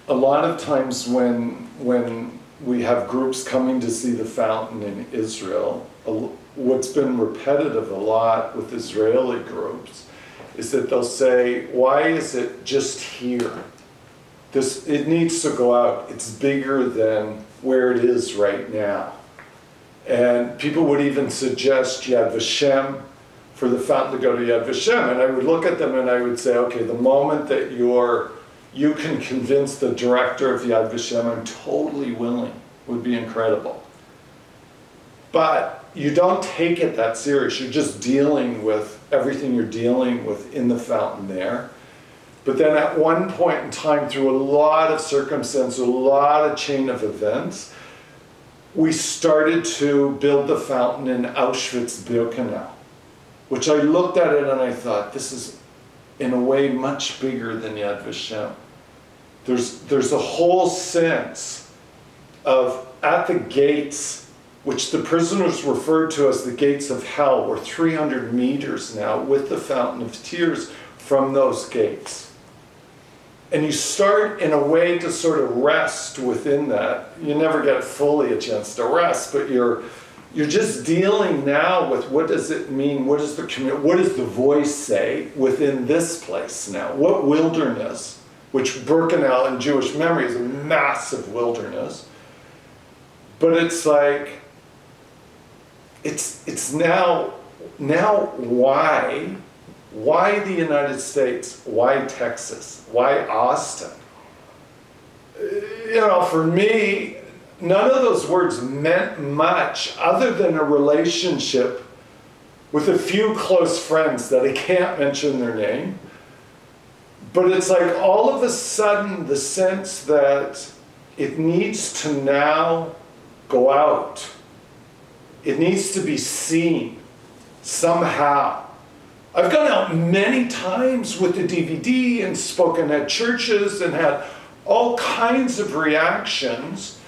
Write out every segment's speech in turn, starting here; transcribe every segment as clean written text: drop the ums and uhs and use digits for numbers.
a lot of times when we have groups coming to see the fountain in Israel, what's been repetitive a lot with Israeli groups is that they'll say, why is it just here? It needs to go out. It's bigger than where it is right now. And people would even suggest Yad Vashem, for the fountain to go to Yad Vashem. And I would look at them and I would say, okay, the moment that you can convince the director of Yad Vashem, I'm totally willing, would be incredible. But you don't take it that serious. You're just dealing with everything you're dealing with in the fountain there. But then at one point in time, through a lot of circumstances, a lot of chain of events, we started to build the fountain in Auschwitz-Birkenau, which I looked at it and I thought, this is in a way much bigger than Yad Vashem. There's a whole sense of, at the gates, which the prisoners referred to as the gates of hell, we're 300 meters now with the Fountain of Tears from those gates. And you start in a way to sort of rest within that. You never get fully a chance to rest, but you're just dealing now with what does it mean, what does the voice say within this place now? What wilderness, which Birkenau in Jewish memory is a massive wilderness, but it's like, it's now why the United States? Why Texas? Why Austin? You know, for me, none of those words meant much other than a relationship with a few close friends that I can't mention their name. But it's like all of a sudden the sense that it needs to now go out. It needs to be seen somehow. I've gone out many times with the DVD and spoken at churches and had all kinds of reactions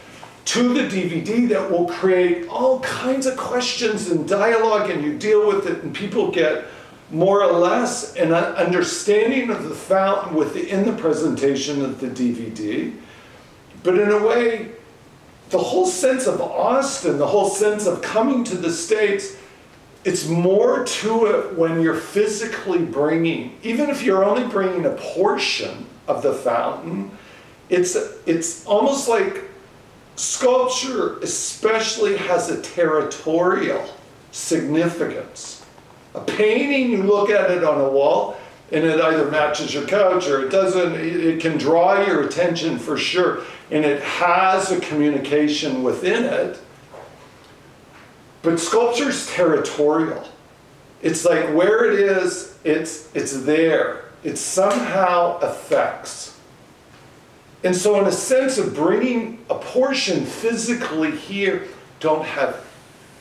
to the DVD that will create all kinds of questions and dialogue, and you deal with it and people get more or less an understanding of the fountain within the presentation of the DVD. But in a way, the whole sense of Austin, the whole sense of coming to the States, it's more to it when you're physically bringing, even if you're only bringing a portion of the fountain, it's almost like sculpture especially has a territorial significance. A painting, you look at it on a wall, and it either matches your couch or it doesn't. It can draw your attention for sure, and it has a communication within it. But sculpture's territorial. It's like where it is, it's there. It somehow affects. And so in a sense of bringing a portion physically here, don't have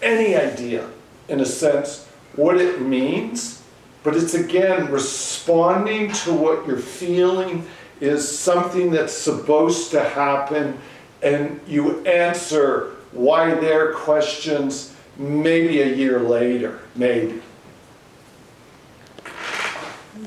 any idea, in a sense, what it means. But it's again responding to what you're feeling is something that's supposed to happen, and you answer why their questions maybe a year later, maybe.